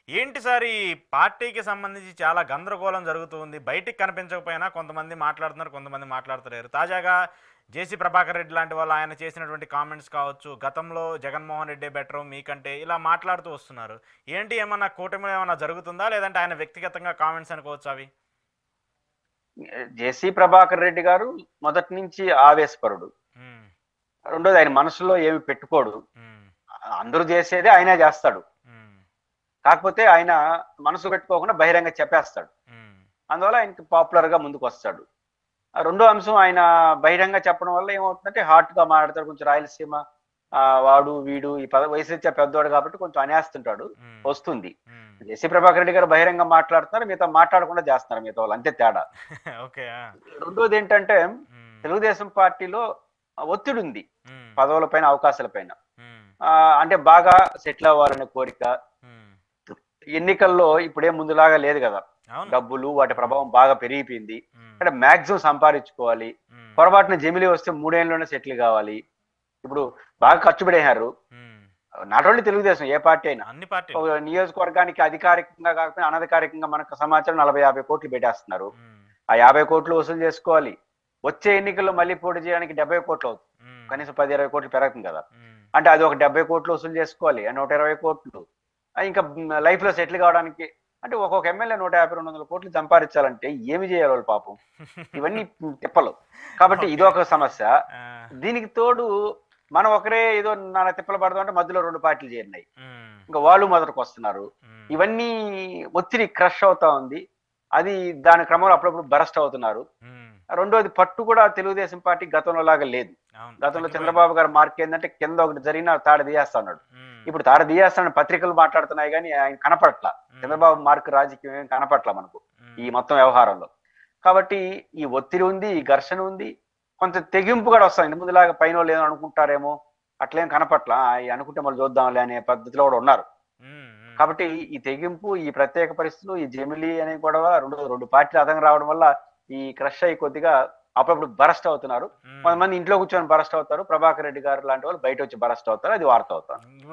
ఏంటి సార్ ఈ పార్టీకి సంబంధించి చాలా గందరగోళం జరుగుతూ ఉంది. బయటికి కనిపించకపోయినా కొంతమంది మాట్లాడుతున్నారు, కొంతమంది మాట్లాడతలేరు. తాజాగా జేసీ ప్రభాకర్ రెడ్డి లాంటి వాళ్ళు ఆయన చేసినటువంటి కామెంట్స్ కావచ్చు, గతంలో జగన్మోహన్ రెడ్డే బెటరు మీకంటే ఇలా మాట్లాడుతూ వస్తున్నారు. ఏంటి ఏమన్నా కూటమిలో ఏమన్నా జరుగుతుందా? లేదంటే ఆయన వ్యక్తిగతంగా కామెంట్స్ అనుకోవచ్చు అవి? జేసీ ప్రభాకర్ రెడ్డి గారు మొదటి నుంచి ఆవేశపరుడు. హ్మ్. రెండోది ఆయన మనసులో ఏమి పెట్టుకోడు. హ్మ్. అందరూ చేసేదే ఆయనే చేస్తాడు. హ్మ్. కాకపోతే ఆయన మనసు పెట్టుకోకుండా బహిరంగ చెప్పేస్తాడు. హ్మ్. అందువల్ల ఆయనకి పాపులర్ గా ముందుకు వస్తాడు. రెండో అంశం ఆయన బహిరంగ చెప్పడం వల్ల ఏమవుతుందంటే హాట్ గా మాట్లాడతాడు. కొంచెం రాయలసీమ వాడు వీడు ఈ వయసు రీత్యా పెద్దవాడు కాబట్టి కొంచెం అనేస్తుంటాడు. హ్మ్. వస్తుంది. హ్మ్. జేసీ ప్రభాకర్ రెడ్డి గారు బహిరంగ మాట్లాడుతున్నారు, మిగతా మాట్లాడకుండా చేస్తున్నారు మిగతా వాళ్ళు, అంతే తేడా. ఓకే. ఆ! రెండోది ఏంటంటే హ్మ్. తెలుగుదేశం పార్టీలో ఒత్తిడి ఉంది హ్మ్. పదవుల పైన, అవకాశాల పైన. హ్మ్. అంటే బాగా సెటిల్ అవ్వాలనే కోరిక. హ్మ్. ఎన్నికల్లో ఇప్పుడేం ముందులాగా లేదు కదా. అవును. డబ్బులు వాటి హ్మ్. ప్రభావం బాగా పెరిగిపోయింది. హ్మ్. అంటే మాక్సిమం సంపాదించుకోవాలి. హ్మ్. పొరపాటున జమిలీ వస్తే 3 ఏళ్ళలోనే సెటిల్ కావాలి. ఇప్పుడు బాగా ఖర్చు పెడేశారు. హ్మ్. Not only Telugu Desam, A party అయినా. అన్ని పార్టీలు. ఒక నియోజకవర్గానికి అధికారికంగా కాకపోయినా అనధికారికంగా మనకు సమాచారం 40-50 కోట్లు పెట్టేస్తున్నారు. హ్మ్. ఆ 50 కోట్లు వసూలు చేసుకోవాలి. వచ్చే ఎన్నికల్లో మళ్ళీ పోటీ చేయడానికి 70 కోట్లు అవుతుంది. హ్మ్. కనీసం 10-20 కోట్లు పెరుగుతుంది కదా. హ్మ్. అంటే అది ఒక 70 కోట్లు వసూలు చేసుకోవాలి. 120 కోట్లు. ఇంకా లైఫ్ లో సెటిల్ కావడానికి అంటే ఒక్కొక్క ఎమ్మెల్యే 150-200 కోట్లు సంపాదించాలంటే ఏమి చేయాలి వాళ్ళు పాపం. ఇవన్నీ తిప్పలు. కాబట్టి ఓకే. ఇదొక సమస్య. ఆ! దీనికి తోడు మనం ఒకరే ఏదో నానా తిప్పలు పడదాం అంటే మధ్యలో 2 పార్టీలు చేరినాయి. హ్మ్. ఇంకా వాళ్ళు మొదటికి వస్తున్నారు. హ్మ్. ఇవన్నీ ఒత్తిడి క్రష్ అవుతా ఉంది. అది దాని క్రమంలో అప్పుడప్పుడు బరస్ట్ అవుతున్నారు. హ్మ్. రెండోది పట్టు కూడా తెలుగుదేశం పార్టీ గతంలో లాగా లేదు. అవును. గతంలో తగ్గిపోయింది. చంద్రబాబు గారు మార్క్ ఏంటంటే కింద ఒకటి జరిగిన తాడు తీయేస్తా ఉన్నాడు. హ్మ్. ఇప్పుడు తాడు తీయేస్తానని పత్రికలు మాట్లాడుతున్నాయి కానీ ఆయన కనపట్ల. హ్మ్. చంద్రబాబు మార్క్ రాజకీయం ఏం కనపట్ల మనకు ఈ హ్మ్. మొత్తం వ్యవహారంలో. కాబట్టి ఈ ఒత్తిడి ఉంది, ఈ ఘర్షణ ఉంది. కొంత తెగింపు కూడా వస్తుంది. ఇంత ముందులాగా పైన వాళ్ళు ఏమో అనుకుంటారేమో అట్లేం కనపట్ల. అనుకుంటే మళ్ళీ చూద్దాంలే అనే పద్ధతిలో కూడా ఉన్నారు. హ్మ్. హ్మ్. కాబట్టి ఈ తెగింపు, ఈ ప్రత్యేక పరిస్థితులు, ఈ జమిలీ అనే గొడవ రెండు పార్టీలు అదనంగా రావడం వల్ల ఈ క్రష్ అయ్యి కొద్దిగా అప్పుడప్పుడు బరస్ట్ అవుతున్నారు. హ్మ్. కొంతమంది ఇంట్లో కూర్చొని బరస్ట్ అవుతారు. ప్రభాకర్ రెడ్డి గారు లాంటి వాళ్ళు బయట వచ్చి బరస్ట్ అవుతారు. అది వార్త అవుతారు. హ్మ్.